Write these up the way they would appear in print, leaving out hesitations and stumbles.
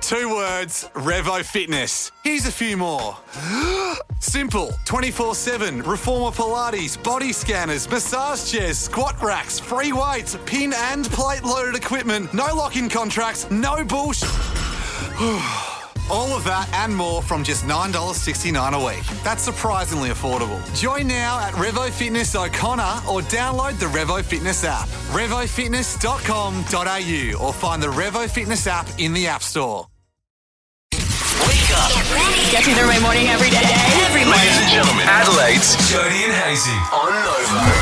2 words, Revo Fitness. Here's a few more. Simple, 24/7, reformer Pilates, body scanners, massage chairs, squat racks, free weights, pin and plate loaded equipment, no lock-in contracts, no bullshit. All of that and more from just $9.69 a week. That's surprisingly affordable. Join now at Revo Fitness O'Connor or download the Revo Fitness app. RevoFitness.com.au or find the Revo Fitness app in the App Store. Wake up. Get ready. Get to the right morning every day. Ladies and gentlemen, Adelaide's Jodie and Hayesy on Nova.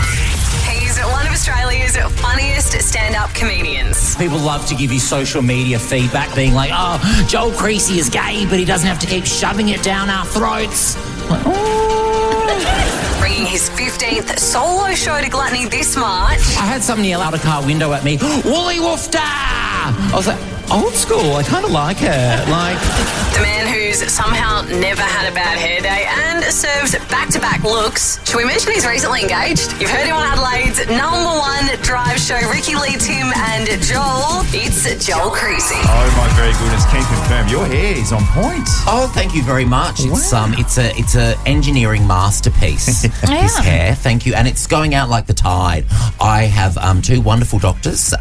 He's one of Australia's funniest stand-up comedians. People love to give you social media feedback being like, oh, Joel Creasey is gay, but he doesn't have to keep shoving it down our throats. Like, oh. Bringing his 15th solo show to Gluttony this March. I had somebody yell out a car window at me, Woolly Woofda! I was like, old school, I kind of like it. Like, the man who's somehow never had a bad hair day and serves back-to-back looks. Should we mention he's recently engaged? You've heard him on Adelaide's #1 drive show, Ricky Lee, Tim and Joel. It's Joel Creasey. Oh my very goodness, can confirm your hair is on point. oh, thank you very much. Wow. It's a engineering masterpiece. This hair, thank you, and it's going out like the tide. I have 2 wonderful doctors,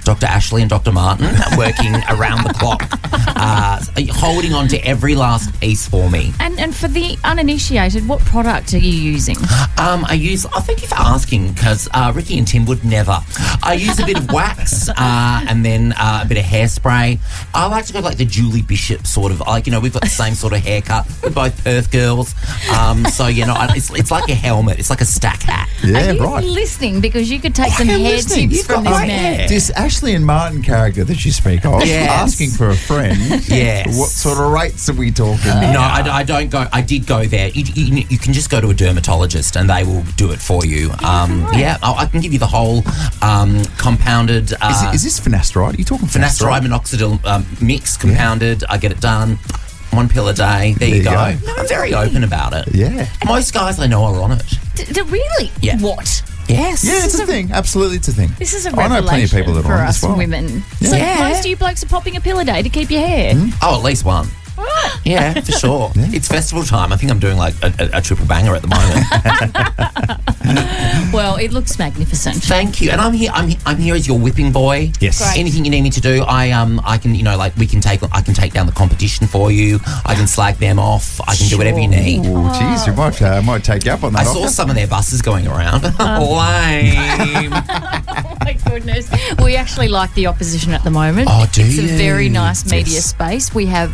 Dr. Ashley and Dr. Martin, working around the clock, holding on to every last piece for me. And for the uninitiated, what product are you using? Thank you for asking, because Ricky and Tim would never. I use a bit of wax and then a bit of hairspray. I like to go like the Julie Bishop sort of, like, we've got the same sort of haircut. We're both Perth girls. It's like a helmet. It's like a stack hat. Yeah, are you right. listening? Because you could take some I'm hair listening. tips You've from got this great man. hair. This Ashley and Martin character that you speak of, Yes. asking for a friend. Yes. What sort of rates are we talking? No, I don't go. I did go there. You can just go to a dermatologist and they will do it for you. Yeah, I can give you the whole compounded. Is this finasteride? Are you talking finasteride minoxidil mix compounded? I get it done. 1 pill a day. There you go. I'm very open about it. Yeah. Most guys I know are on it. Really? Yeah. What? Yes. Yeah, it's a thing. Absolutely, it's a thing. This is a I know plenty of revelation people that for are on it us as well. women. Yeah. So Yeah. most of you blokes are popping a pill a day to keep your hair. Oh, at least one. Yeah, for sure. Yeah. It's festival time. I think I'm doing like a triple banger at the moment. Well, it looks magnificent. Thank you, and I'm here. I'm here as your whipping boy. Yes. Great. Anything you need me to do, I can I can take down the competition for you. I can slag them off. I can do whatever you need. Oh, geez, we might take you up on that. I saw offer. some of their buses going around. Lame. Oh my goodness. We actually like the opposition at the moment. Oh, do It's you? a very nice media Yes. space. We had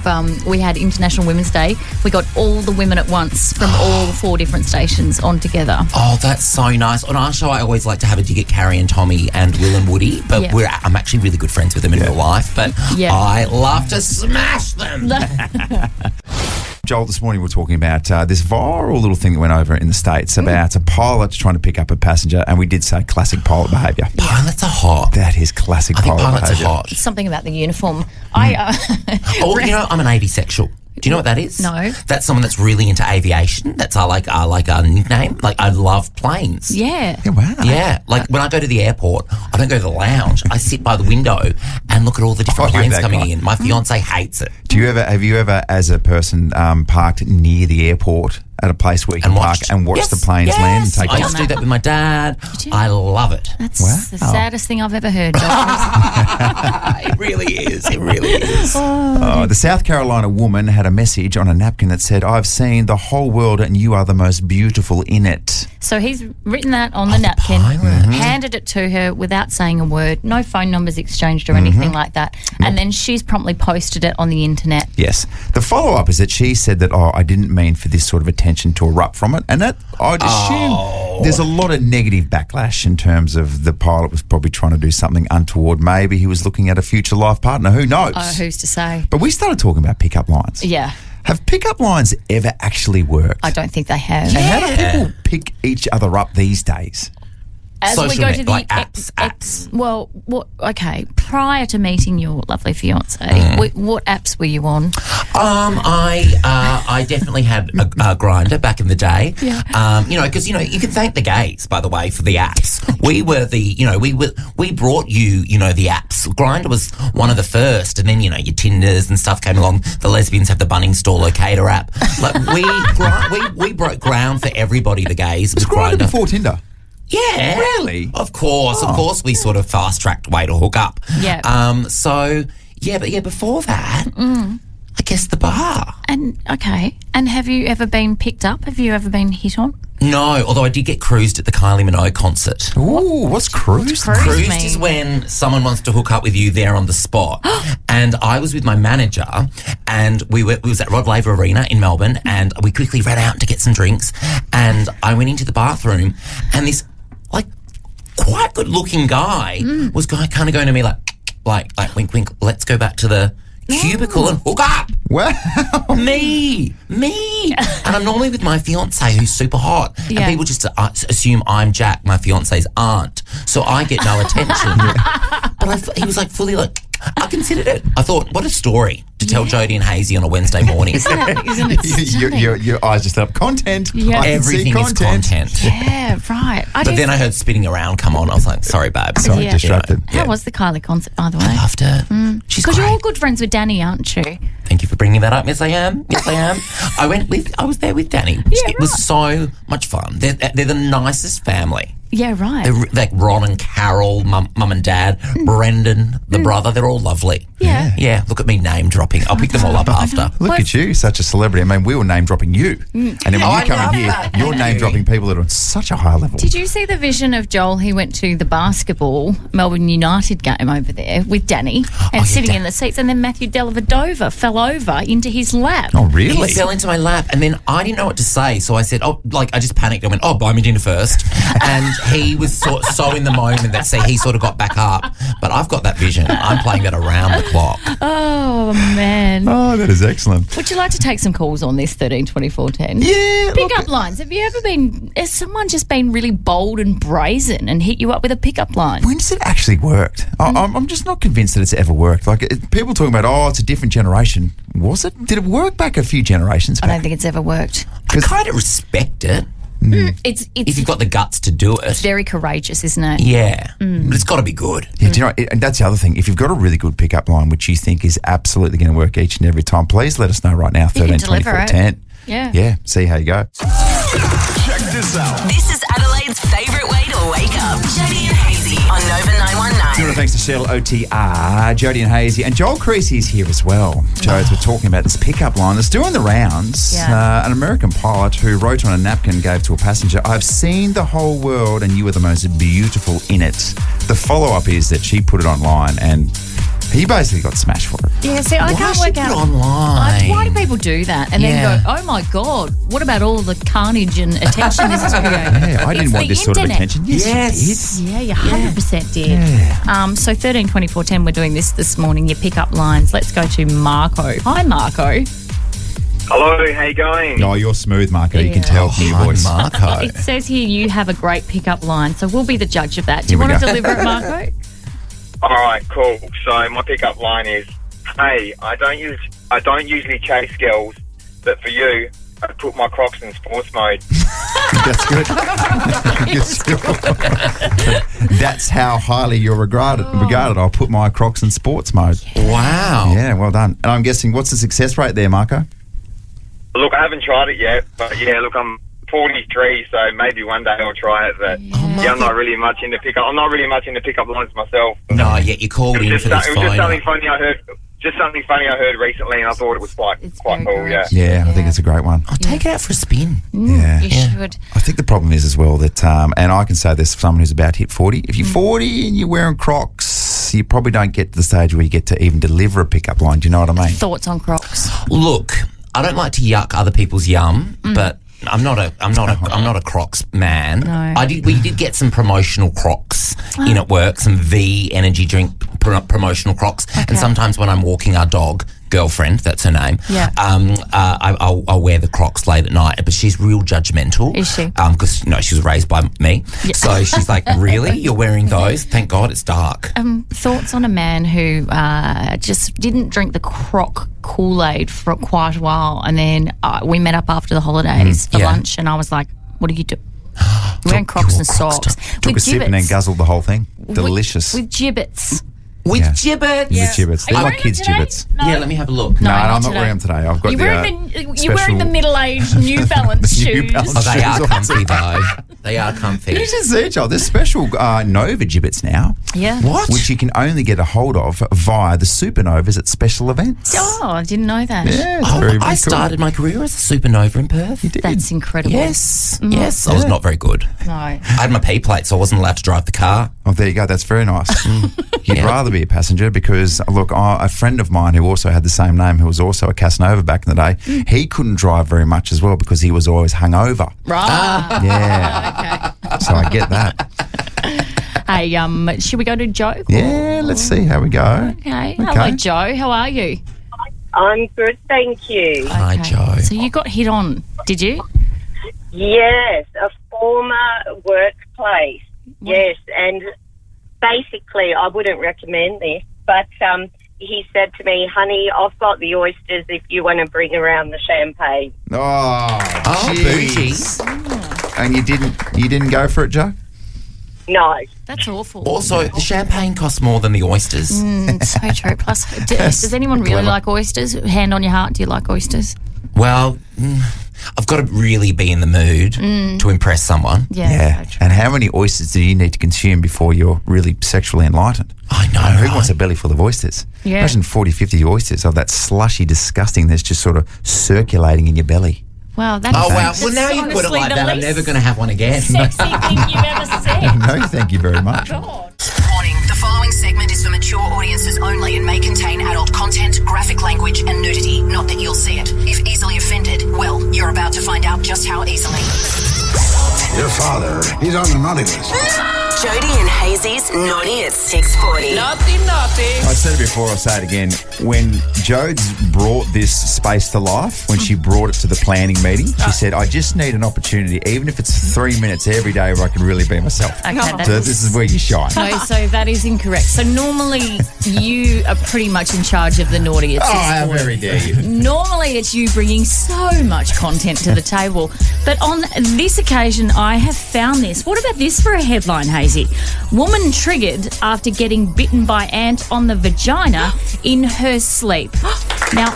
International Women's Day. We got all the women at once from all 4 different stations on together. Oh, that's so nice. On our show, I always like to have a dig at Carrie and Tommy and Will and Woody, but Yeah. I'm actually really good friends with them in real life. But Yeah. I love to smash them. Joel, this morning we were talking about this viral little thing that went over in the States about a pilot trying to pick up a passenger, and we did say classic pilot behaviour. Pilots are hot. That is classic I think pilot pilots behaviour. are hot. Something about the uniform. Oh, I'm an avisexual. Do you know what that is? No. That's someone that's really into aviation. That's our nickname. Like, I love planes. Yeah. Yeah, wow. Yeah, like when I go to the airport, I don't go to the lounge. I sit by the window and look at all the different you're planes that coming guy. in. My fiance hates it. Have you ever, as a person, parked near the airport at a place where you can And park watched. and watch Yes, the planes yes. land and take I off? used to do that with my dad. you? I love it. That's Wow. the saddest thing I've ever heard, Joel. It really is. It really is. The South Carolina woman had a message on a napkin that said, "I've seen the whole world and you are the most beautiful in it." So he's written that on the napkin, pilot. handed it to her without saying a word, no phone numbers exchanged or anything like that. And then she's promptly posted it on the internet. Yes. The follow-up is that she said that, I didn't mean for this sort of attention to erupt from it. And that, I'd assume there's a lot of negative backlash in terms of the pilot was probably trying to do something untoward. Maybe he was looking at a future life partner. Who knows? Who's to say? But we started talking about pickup lines. Yeah. Have pickup lines ever actually worked? I don't think they have. And how do people pick each other up these days? As we Social go media, to the like apps. well, what? Okay, prior to meeting your lovely fiance, what apps were you on? I definitely had a grinder back in the day. Yeah. Because you can thank the gays, by the way, for the apps. We were we brought you the apps. Grinder was one of the first, and then your Tinders and stuff came along. The lesbians have the Bunnings store locator app. Like we broke ground for everybody. The gays with Grinder Grinder. before Tinder. Yeah. Really? Of course, we sort of fast-tracked way to hook up. Yeah. But before that, I guess the bar. And have you ever been picked up? Have you ever been hit on? No, although I did get cruised at the Kylie Minogue concert. Ooh, what's cruise? Cruise Cruised mean? is when someone wants to hook up with you there on the spot. And I was with my manager, and we was at Rod Laver Arena in Melbourne, and we quickly ran out to get some drinks, and I went into the bathroom, and this quite good looking guy was kind of going to me like wink wink, let's go back to the cubicle and hook up. Wow. Me. And I'm normally with my fiance who's super hot. Yeah. And people just assume I'm Jack, my fiance's aunt. So I get no attention. But he was fully I considered it. I thought, what a story to tell Jodie and Hayesy on a Wednesday morning. Isn't it stunning? your eyes just lit up. Content. Yeah. I can see Everything is content. Yeah, right. But then I heard spitting around come on. I was like, sorry, babe. Sorry, distracted. How was the Kylie concert, by the way? I loved her. She's Because great. you're all good friends with Danny, aren't you? Thank you for bringing that up. Yes, I am. I was there with Danny. It was so much fun. They're the nicest family. Yeah, right. They're like Ron and Carol, mum and dad, Brendan, the brother. They're all lovely. Yeah. Yeah, look at me name dropping. I'll pick them all up after. Look at you, such a celebrity. I mean, we were name dropping you. And then when I you come love in here, that. you're name dropping people that are on such a high level. Did you see the vision of Joel? He went to the basketball Melbourne United game over there with Danny and sitting in the seats, and then Matthew Dellavedova fell over into his lap. Oh, really? He fell into my lap, and then I didn't know what to say, so I said, I just panicked. I went, buy me dinner first. And he was so in the moment that he sort of got back up. But I've got that vision. I'm playing that around the clock. Oh, man. Oh, that is excellent. Would you like to take some calls on this 13 24 10? Yeah. Pickup lines. Have you ever has someone just been really bold and brazen and hit you up with a pickup line? When has it actually worked? I'm just not convinced that it's ever worked. People talking about, it's a different generation. Was it? Did it work back a few generations I back? don't think it's ever worked. I kind of respect it It's if you've got the guts to do it. very courageous, isn't it? Yeah, but it's got to be good. Yeah, do you know, and that's the other thing. If you've got a really good pickup line, which you think is absolutely going to work each and every time, please let us know right now, You can 13 deliver 24 it. 10. Yeah. Yeah, see how you go. Check this out. This is Adelaide's favourite way to wake up. Jodie and Hayesy on Nova 919. Thanks to Shell OTR, Jodie and Hayesy, and Joel Creasey is here as well. Jodes, we're talking about this pickup line that's doing the rounds. Yeah. An American pilot who wrote on a napkin gave to a passenger, "I've seen the whole world and you are the most beautiful in it." The follow-up is that she put it online and he basically got smashed for it. Yeah, see, I can't Why work should out. it online? Why do people do that and Yeah. then go, oh my God, what about all the carnage and attention this is creating? Yeah, I didn't want this sort of attention. Yes, you did. Yeah, you 100% did. So 13 24 10, we're doing this morning, your pickup lines. Let's go to Marco. Hi, Marco. Hello, how you going? Oh, you're smooth, Marco. You can Yeah. tell from your Hi, voice. Marco. It says here you have a great pickup line, so we'll be the judge of that. Do you Here we want to go. deliver it, Marco? All right, cool. So my pickup line is, "Hey, I don't usually chase girls, but for you, I put my Crocs in sports mode." That's good. That's how highly you're regarded. I'll put my Crocs in sports mode. Wow. Yeah, well done. And I'm guessing, what's the success rate there, Marco? Look, I haven't tried it yet, but yeah, look, I'm 43, so maybe one day I'll try it. But yeah, I'm not really much into pickup. I'm not really much into pickup lines myself. No, yet you called in for this It was just phone. something funny I heard. Just something funny I heard recently, and I thought it was quite It's cool. very Yeah. good. Yeah, I think it's a great one. I'll take it out for a spin. Yeah. You should. I think the problem is as well that, and I can say this for someone who's about to hit 40, if you're 40 and you're wearing Crocs, you probably don't get to the stage where you get to even deliver a pickup line. Do you know what I mean? Thoughts on Crocs? Look, I don't like to yuck other people's yum, but I'm not a Crocs man. No. We did get some promotional Crocs in at work, some V energy drink promotional Crocs, and sometimes when I'm walking our dog, girlfriend, that's her name. Yeah. I'll wear the Crocs late at night, but she's real judgmental. Is she? Because she was raised by me, so she's like, "Really, you're wearing those? Thank God it's dark." Thoughts on a man who just didn't drink the Croc Kool-Aid for quite a while, and then we met up after the holidays for yeah. lunch, and I was like, what are you doing? Wearing Crocs and socks. Took a sip and then guzzled the whole thing. Delicious. With gibbets. With Yeah. gibbets. With gibbets. They're Are you like wearing kids' them today? gibbets. No. Yeah, let me have a look. No, not I'm not today. wearing them today. I've got You're wearing the special- middle-aged New Balance New shoes. Balance. Oh, they are Shoes. comfy, though. They are comfy. You should see, Joel. There's special Nova gibbets now. Yeah. What? Which you can only get a hold of via the Supernovas at special events. Oh, I didn't know that. Yeah, it's Oh, very, very I cool. started my career as a supernova in Perth. You did. That's incredible. Yes, yes. I was not very good. No. I had my P plate, so I wasn't allowed to drive the car. Oh, there you go. That's very nice. You'd Yeah. rather be a passenger because, look, a friend of mine who also had the same name, who was also a Casanova back in the day, he couldn't drive very much as well because he was always hungover. Right. Yeah. So I get that. Hey, should we go to Joe? Yeah, let's see how we go. Okay. Hello, Joe. How are you? I'm good, thank you. Hi, Joe. So you got hit on, did you? Yes, a former workplace. Yes, and basically I wouldn't recommend this, but he said to me, honey, I've got the oysters if you want to bring around the champagne. Oh, jeez. And you didn't go for it, Joe? No. That's awful. Also, the champagne costs more than the oysters. So true. Plus, does anyone really Clever. like oysters? Hand on your heart, do you like oysters? Well, I've got to really be in the mood to impress someone. Yeah. So true. And how many oysters do you need to consume before you're really sexually enlightened? I know, Who right? wants a belly full of oysters? Yeah. Imagine 40, 50 oysters of that slushy, disgusting that's just sort of circulating in your belly. Wow, that's Oh, wow. Well, now you put it honestly like the that, I'm least never going to have one again. sexy thing you've ever said. No, thank you very much. God. Warning, the following segment is for mature audiences only and may contain adult content, graphic language and nudity. Not that you'll see it. If easily offended, well, you're about to find out just how easily. Your father, he's on the naughty list. Jodie and Hayes's Naughty at 6:40. I said it before, I'll say it again. When Jodes brought this space to life, when she brought it to the planning meeting, she said, I just need an opportunity, even if it's 3 minutes every day where I can really be myself. Okay, So this is where you shine. No, so that is incorrect. So normally you are pretty much in charge of the naughty at 6:40. very dare you. Normally it's you bringing so much content to the table. But on this occasion, I have found this. What about this for a headline, Hayesy? Woman triggered after getting bitten by ant on the vagina in her sleep. Now,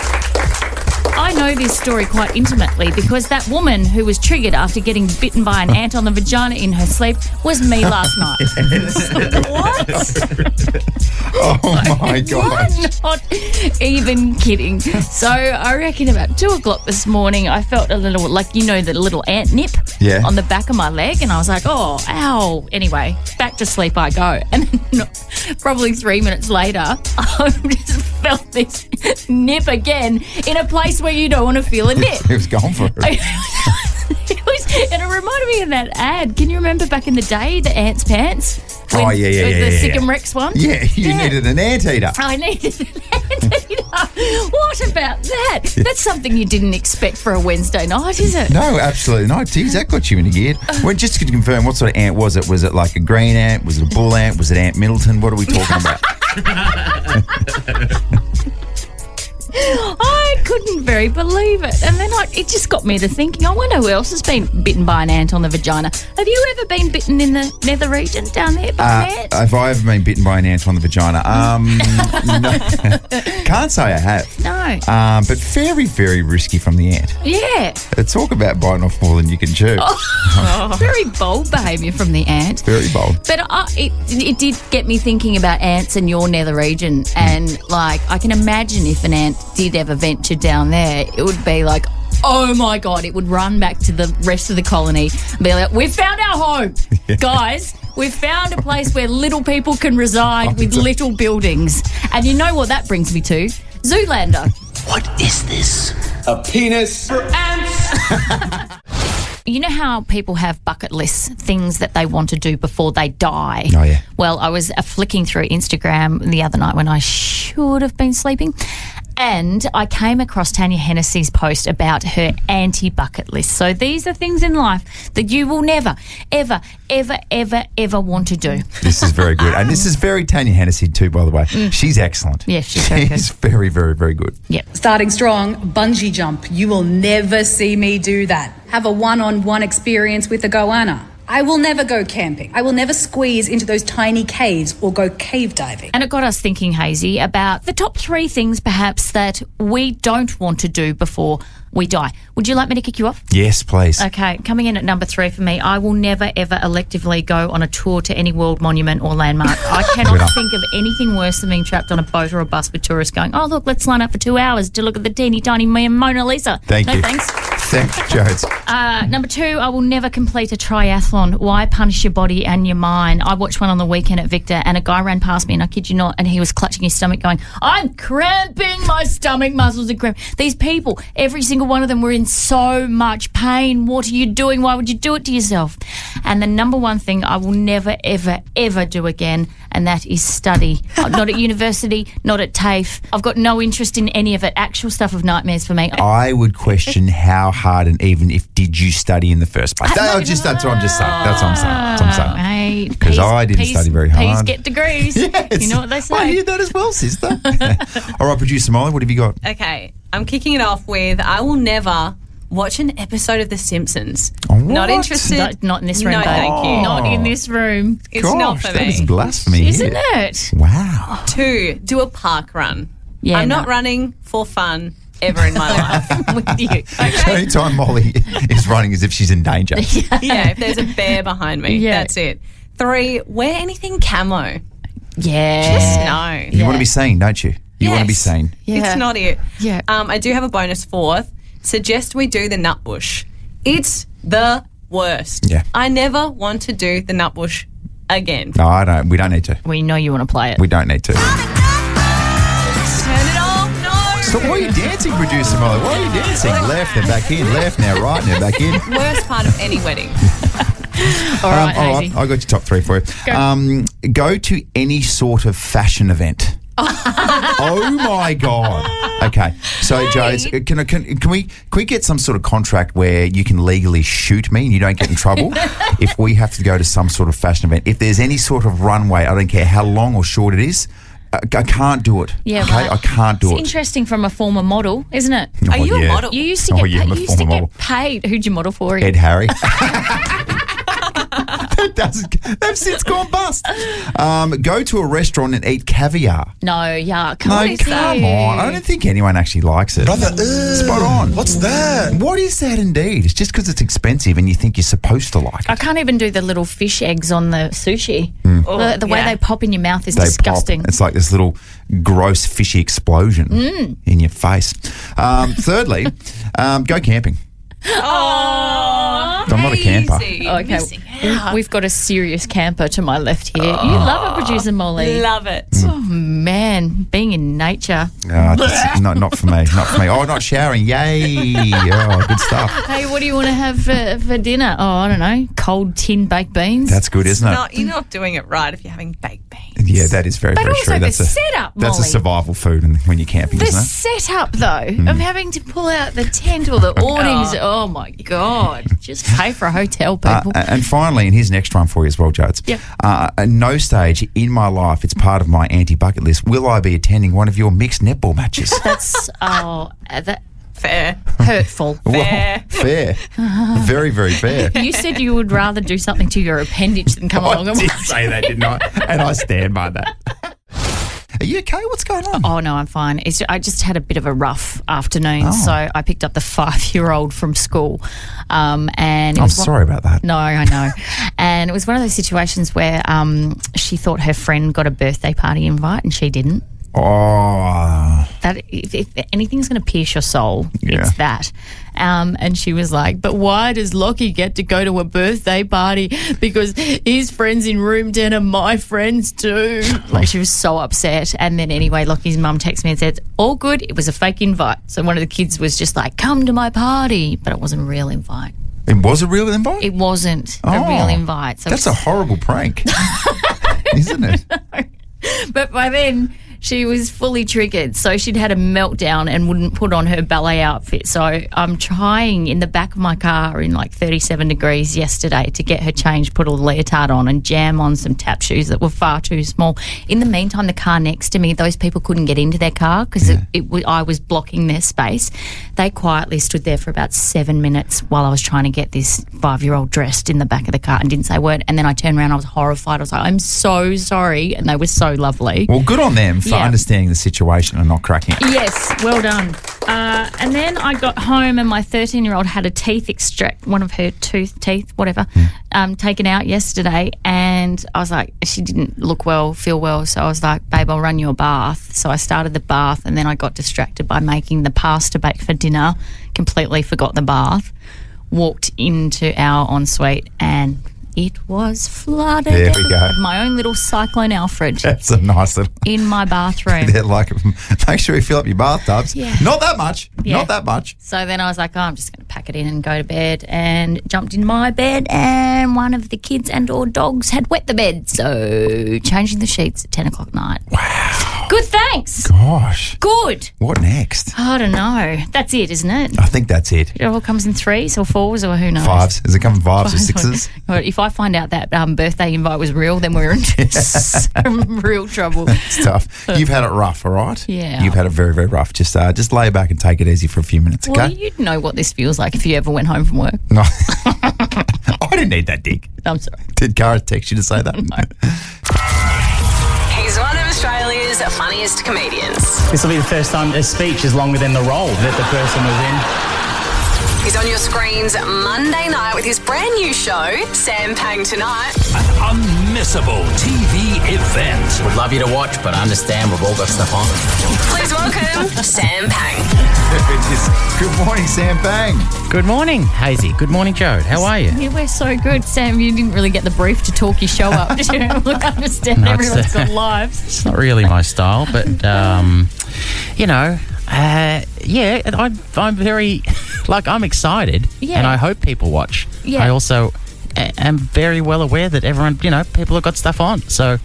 I know this story quite intimately because that woman who was triggered after getting bitten by an ant on the vagina in her sleep was me last night. What? Oh my gosh. I'm not even kidding. So I reckon about 2 o'clock this morning, I felt a little, like, you know, the little ant nip Yeah. on the back of my leg. And I was like, oh, ow. Anyway, back to sleep I go. And then probably 3 minutes later, I just felt this nip again in a place where you don't want to feel a nip. He was gone for it. And it reminded me of that ad. Can you remember back in the day, the Ants Pants? Oh, yeah. The Sick and Rex one? Yeah, you needed an anteater. I needed an anteater. What about that? That's something you didn't expect for a Wednesday night, is it? No, absolutely not. Geez, that got you in a gear. Well, just to confirm, what sort of ant was it? Was it like a green ant? Was it a bull ant? Was it Ant Middleton? What are we talking about? I couldn't very believe it. And then it just got me to thinking, I wonder who else has been bitten by an ant on the vagina. Have you ever been bitten in the nether region down there by an ant? Have I ever been bitten by an ant on the vagina? No. Can't say I have. No. But very, very risky from the ant. Yeah. Talk about biting off more than you can chew. Very bold behaviour from the ant. Very bold. But it did get me thinking about ants in your nether region. And, like, I can imagine if an ant did ever venture down there, it would be like, oh my God, it would run back to the rest of the colony and be like, we've found our home. Guys, we've found a place where little people can reside with little buildings. And you know what that brings me to? Zoolander. What is this? A penis for ants. You know how people have bucket lists, things that they want to do before they die? Oh, yeah. Well, I was flicking through Instagram the other night when I should have been sleeping, And I came across Tanya Hennessy's post about her anti-bucket list. So these are things in life that you will never, ever, ever, ever, ever want to do. This is very good. And this is very Tanya Hennessy too, by the way. She's excellent. Yeah, she's very good. She's very, very, very good. Yep. Starting strong, bungee jump. You will never see me do that. Have a one-on-one experience with a goanna. I will never go camping. I will never squeeze into those tiny caves or go cave diving. And it got us thinking, Hayesy, about the top 3 things perhaps that we don't want to do before we die. Would you like me to kick you off? Yes, please. Okay, coming in at number 3 for me, I will never, ever electively go on a tour to any world monument or landmark. I cannot think of anything worse than being trapped on a boat or a bus with tourists going, oh, look, let's line up for 2 hours to look at the teeny tiny Mona Lisa. Thank you. Thanks. Thanks, Jodes. Number 2, I will never complete a triathlon. Why punish your body and your mind? I watched one on the weekend at Victor and a guy ran past me, and I kid you not, and he was clutching his stomach going, I'm cramping, my stomach muscles are cramping. These people, every single one of them were in so much pain. What are you doing? Why would you do it to yourself? And the number 1 thing I will never, ever, ever do again, and that is study. Not at university, not at TAFE. I've got no interest in any of it. Actual stuff of nightmares for me. I would question how hard and even if did you study in the first place. That's what I'm just saying. That's what I'm saying. Hey, because I didn't study very hard. Please get degrees. Yes. You know what they say. I hear that as well, sister. All right, producer Molly, what have you got? Okay, I'm kicking it off with I will never watch an episode of The Simpsons. What? Not interested. Not in this room, No, babe. thank you. Not in this room. It's Gosh, not for that me. is blasphemy. Isn't here. it? Wow. 2, do a park run. Yeah, I'm not no. running for fun ever in my life. With you. Okay? Anytime Molly is running as if she's in danger. Yeah, if there's a bear behind me, Yeah. that's it. 3, wear anything camo. Yeah. Just no. You want to be seen, don't you? You want to be Yes. seen. Yeah. It's not it. Yeah. I do have a bonus 4th. Suggest we do the nut bush. It's the worst. Yeah. I never want to do the nut bush again. No, I don't. We don't need to. We know you want to play it. We don't need to. Turn it off. No. So why are you dancing, producer Molly? Why are you dancing? Left, then back in. Left, now right, now back in. Worst part of any wedding. All right, all right, Hayesy. I got your top 3 for you. Go to any sort of fashion event. Oh my God. Okay. So, Jodes, can we get some sort of contract where you can legally shoot me and you don't get in trouble if we have to go to some sort of fashion event? If there's any sort of runway, I don't care how long or short it is, I can't do it. Yeah, okay, well, I can't do It's it. interesting from a former model, isn't it? Oh, Are you a yeah. model? You used to Oh, get, yeah, I'm a you used to former get model. paid. Who'd you model for? Ed Harry. They've since gone bust. Go to a restaurant and eat caviar. No, yuck. No, What is come that? on. I don't think anyone actually likes it. Brother, Spot on. what's that? What is that indeed? It's just because it's expensive and you think you're supposed to like I it. can't even do the little fish eggs on the sushi. The way yeah. they pop in your mouth is They disgusting. pop. It's like this little gross fishy explosion in your face. Thirdly, go camping. Oh, I'm not a camper. Okay, Missing out. we've got a serious camper to my left here. You love it, producer Molly. Love it. Oh man, being in nature. Not for me. Not for me. Oh, not showering. Yay. Oh, good stuff. Hey, what do you want to have for dinner? Oh, I don't know, cold tin baked beans. That's good, isn't it? No, you're not doing it right if you're having baked beans. Yeah, that is very, But very also true. the setup, That's a Molly. survival food when you're camping, The isn't it? setup, though, of having to pull out the tent or the awnings. Oh, my God. Just pay for a hotel, people. And finally, and here's an extra one for you as well, Jodes. Yep. At no stage in my life, it's part of my anti-bucket list, will I be attending one of your mixed netball matches? That's that Fair. hurtful. Fair. Fair. Very, very fair. You said you would rather do something to your appendage than come along I and did say that, didn't I? And I stand by that. Are you okay? What's going on? Oh, no, I'm fine. I just had a bit of a rough afternoon, so I picked up the 5-year-old from school. And it I'm was sorry about that. No, I know. And it was one of those situations where she thought her friend got a birthday party invite and she didn't. Oh. That if anything's going to pierce your soul, Yeah. it's that. And she was like, but why does Lockie get to go to a birthday party? Because his friends in room 10 are my friends too. Like, she was so upset. And then anyway, Lockie's mum texted me and said, all good, it was a fake invite. So one of the kids was just like, come to my party. But it wasn't a real invite. It was a real invite? It wasn't a Oh. real invite. So That's a horrible prank, isn't it? But by then, She was fully triggered, so she'd had a meltdown and wouldn't put on her ballet outfit. So I'm trying in the back of my car in like 37 degrees yesterday to get her changed, put a leotard on and jam on some tap shoes that were far too small. In the meantime, the car next to me, those people couldn't get into their car because I was blocking their space. They quietly stood there for about 7 minutes while I was trying to get this 5-year-old dressed in the back of the car and didn't say a word. And then I turned around, I was horrified. I was like, I'm so sorry. And they were so lovely. Well, good on them for understanding the situation and not cracking it. Yes, well done. And then I got home and my 13-year-old had a teeth extract, one of her teeth, whatever, taken out yesterday. And I was like, she didn't look well, feel well. So I was like, babe, I'll run you a bath. So I started the bath and then I got distracted by making the pasta bake for dinner, completely forgot the bath, walked into our ensuite and it was flooded. There we go. My own little Cyclone Alfred. That's a nice little... in my bathroom. They're like, make sure you fill up your bathtubs. Yeah. Not that much. Yeah. Not that much. So then I was like, I'm just going to pack it in and go to bed, and jumped in my bed and one of the kids and or dogs had wet the bed. So changing the sheets at 10 o'clock night. Wow. Good, thanks. Gosh. Good. What next? I don't know. That's it, isn't it? I think that's it. It all comes in 3s or 4s or who knows? 5s. Does it come in 5s or 6s? If I find out that birthday invite was real, then we're in some real trouble. It's tough. You've had it rough, all right? Yeah. You've had it very, very rough. Just lay back and take it easy for a few minutes, okay? Well, you'd know what this feels like if you ever went home from work. No. I didn't need that dig. I'm sorry. Did Cara text you to say that? No. He's one of Australia's funniest comedians. This will be the first time a speech is longer than the role that the person was in. He's on your screens Monday night with his brand new show, Sam Pang Tonight. An unmissable TV event. Would love you to watch, but I understand we've all got stuff on. Please welcome Sam Pang. Good morning, Sam Pang. Good morning, Hayesy. Good morning, Jode. How are you? Yeah, we're so good, Sam. You didn't really get the brief to talk your show up. Look, I understand everyone's got lives. It's not really my style, but, I'm very, I'm excited, and I hope people watch. Yeah. I also am very well aware that everyone, people have got stuff on. So,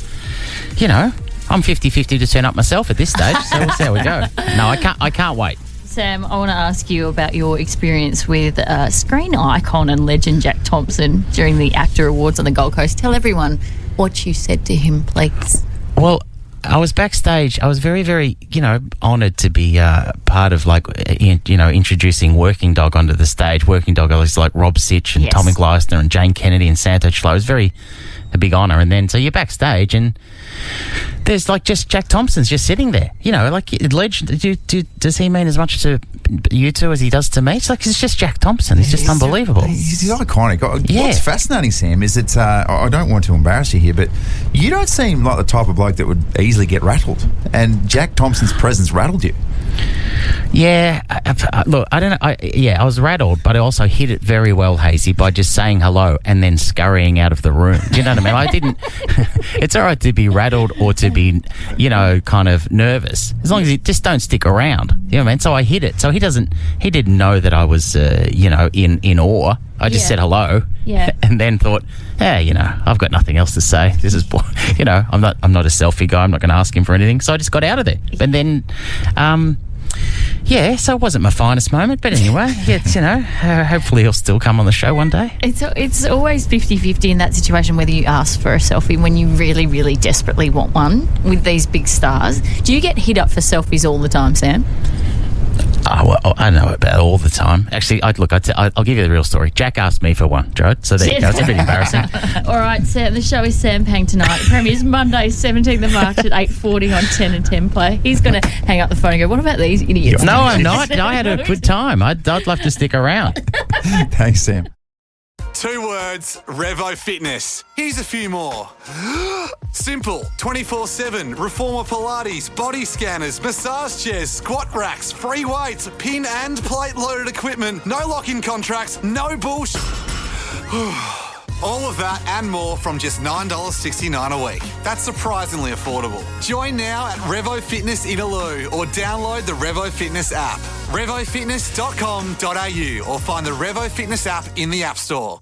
I'm 50-50 to turn up myself at this stage, so we'll see how we go. No, I can't wait. Sam, I want to ask you about your experience with screen icon and legend Jack Thompson during the ACTA Awards on the Gold Coast. Tell everyone what you said to him, please. Well, I was backstage. I was very, very, honoured to be part of, introducing Working Dog onto the stage. Working Dog is like Rob Sitch and Tommy Gleisner and Jane Kennedy and Santo Chlo. It was a big honour. And then, so you're backstage and there's just Jack Thompson's just sitting there. Legend. Does he mean as much to you two as he does to me? It's just Jack Thompson. He's just unbelievable. He's iconic. Yeah. What's fascinating, Sam, is that I don't want to embarrass you here, but you don't seem like the type of bloke that would easily get rattled. And Jack Thompson's presence rattled you. Yeah, look, I don't know. I was rattled, but I also hit it very well, Hayesy, by just saying hello and then scurrying out of the room. Do you know what I mean? I didn't. It's all right to be rattled or to be, kind of nervous, as long as you just don't stick around. You know what I mean? So I hit it. So he didn't know that I was, in awe. I just said hello, and then thought, I've got nothing else to say. This is, I'm not a selfie guy. I'm not going to ask him for anything. So I just got out of there. And then, so it wasn't my finest moment, but anyway, hopefully he'll still come on the show one day. It's always 50-50 in that situation whether you ask for a selfie when you really, really desperately want one with these big stars. Do you get hit up for selfies all the time, Sam? Oh, well, I know about it all the time. Actually, I'll give you the real story. Jack asked me for one, Jode, so there you go. It's a bit embarrassing. All right, Sam, the show is Sam Pang Tonight. It premieres Monday, 17th of March at 8:40 on 10 and 10 Play. He's going to hang up the phone and go, what about these idiots? No, I'm not. I had a good time. I'd love to stick around. Thanks, Sam. 2 words, Revo Fitness. Here's a few more. Simple, 24/7, Reformer Pilates, body scanners, massage chairs, squat racks, free weights, pin and plate loaded equipment, no lock-in contracts, no bullshit. All of that and more from just $9.69 a week. That's surprisingly affordable. Join now at Revo Fitness Inaloo or download the Revo Fitness app. RevoFitness.com.au or find the Revo Fitness app in the App Store.